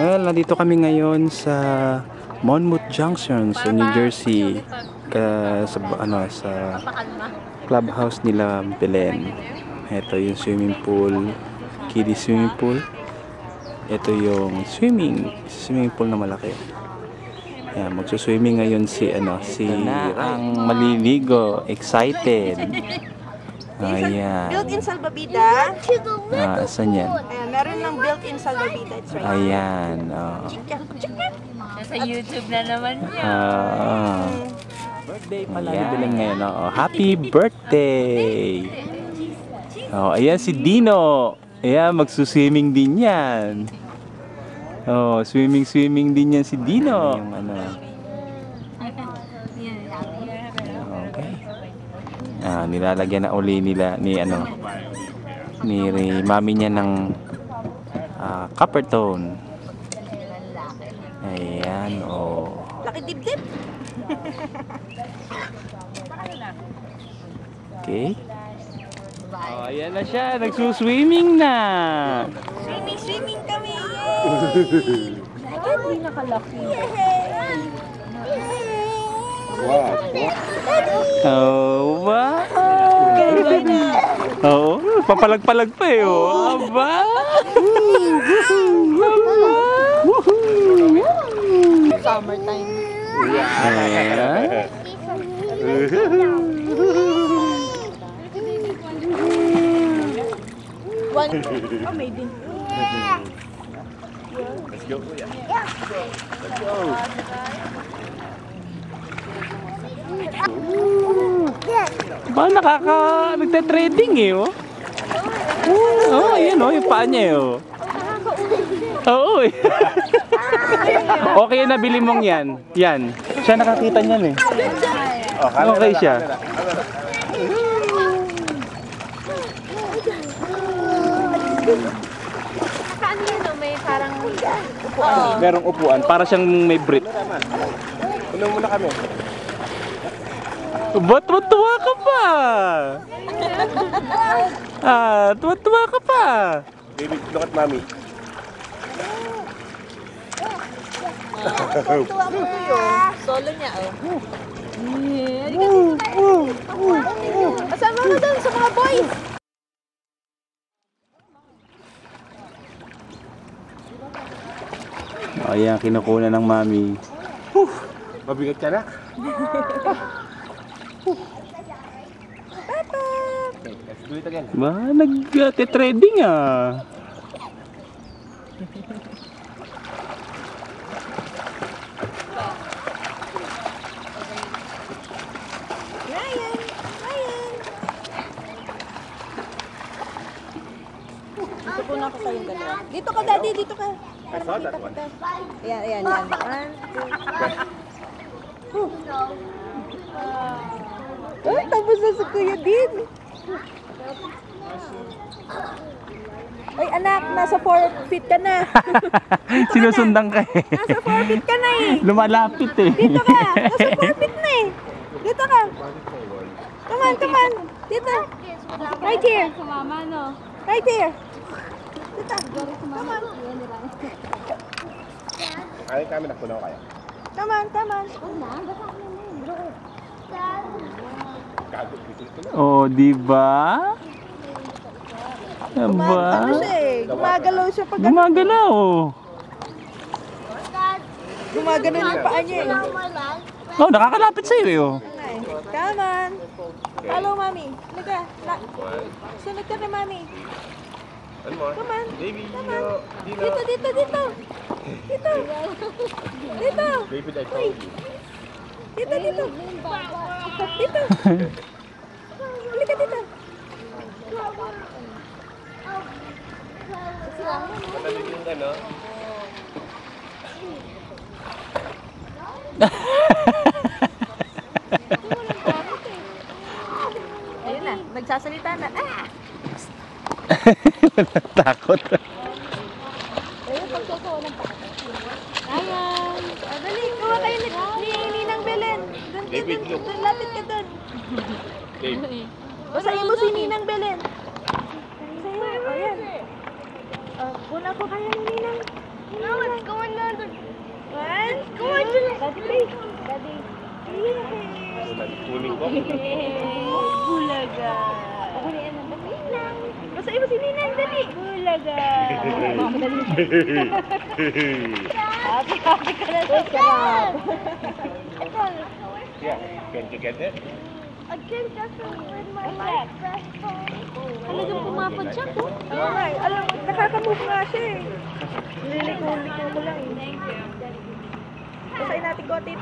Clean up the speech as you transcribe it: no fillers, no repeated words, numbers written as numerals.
Well, nandito kami ngayon sa Monmouth Junction sa New Jersey, sa clubhouse nila Belen. Ito yung swimming pool, kiddie swimming pool. Ito yung swimming pool na malaki. Yan, magsuswimming ngayon si ang maliligo, excited. Ayan. Built-in salbabida. Saan yan? Ayan, meron ng built-in salbabida. Ayan. Nasa YouTube na naman niya. Birthday pala ni Belen ngayon. Happy birthday! Ayan si Dino. Ayan, magsuswimming din yan. Swimming din yan si Dino. Yung okay. Nilalagyan na uli nila ni mami niya ng copper tone. Ayan, Laki dip-dip. Okay. Ayan na siya, nagsuswimming na. Swimming kami. Yay! Hindi nakalaki. Wow! Papalag-palag pa eh. Aba! Summertime. Ayan. Made in. Let's go, kuya. Let's go. Nagte-trading eh, ayan yung paa niya eh, Oo eh. Okay na, bili mong yan. Yan. Siya nakakita niyan eh. Okay siya. Paano yun? May parang upuan. Merong upuan. Para siyang may brief. Uno muna kami. Ba't tuwa ka pa? Tuwa ka pa. David, look at mommy. Tuwa mo yun. Solo niya, Kasama mo doon sa mga boys. Ayan, kinukunan ng mami. Mabigat ka na. Okay, let's do it again. Nag-trading ah. Ryan. Dito po na ako kayong dalawa. Dito ka, Daddy. Dito ka. Para makita kita. Ayan. 1, 2. Tapos na si Kuya Din. Ay, anak, nasa 4 feet ka na. Sinusundan ka eh. Nasa 4 feet ka na eh. Lumalapit eh. Dito ka. Nasa 4 feet na eh. Dito ka. Come on. Dito. Right here. Mama, no? Right here. Dito. Come on. Kaya kami nakunaw kaya. Come on. Di ba? Ano siya eh. Gumagalaw siya pag Gumagalaw. Gumagalaw yung paa niya eh. Nakakalapit sa'yo eh. Come on. Follow, Mami. Liga. Sunod ka na, Mami. One more. Come on. Baby, Come on. Dino. Dito. Dito. David, I told you. Dito. Halika dito. Matalig yung ano? Ayun na. Nagsasalita na. Takot. Ayun, pagtotoo ng paa. Ayan. Dali, gawa kayo ni Ninang Belen. David, look. Doon, lapit ka doon. Dave. Basahin mo si Ninang Belen. Basahin mo. Ayan. Una ko kaya ni Ninang. No, it's going on the... What? Go on to the... Daddy, please. Daddy. Ano lang, kuning ko? Bulaga. Pakulian mo ba? Ninang. Basahin mo si Ninang, dali. Bulaga. Happy ka na sa sarap. Yeah, can you get it? Again, just with my best friend. Talagang pumapadyak ko. Oo nga, alam mo, nakakamove nga siya eh. Niliko-liko ko lang eh. Thank you. Basahin natin ko, tip.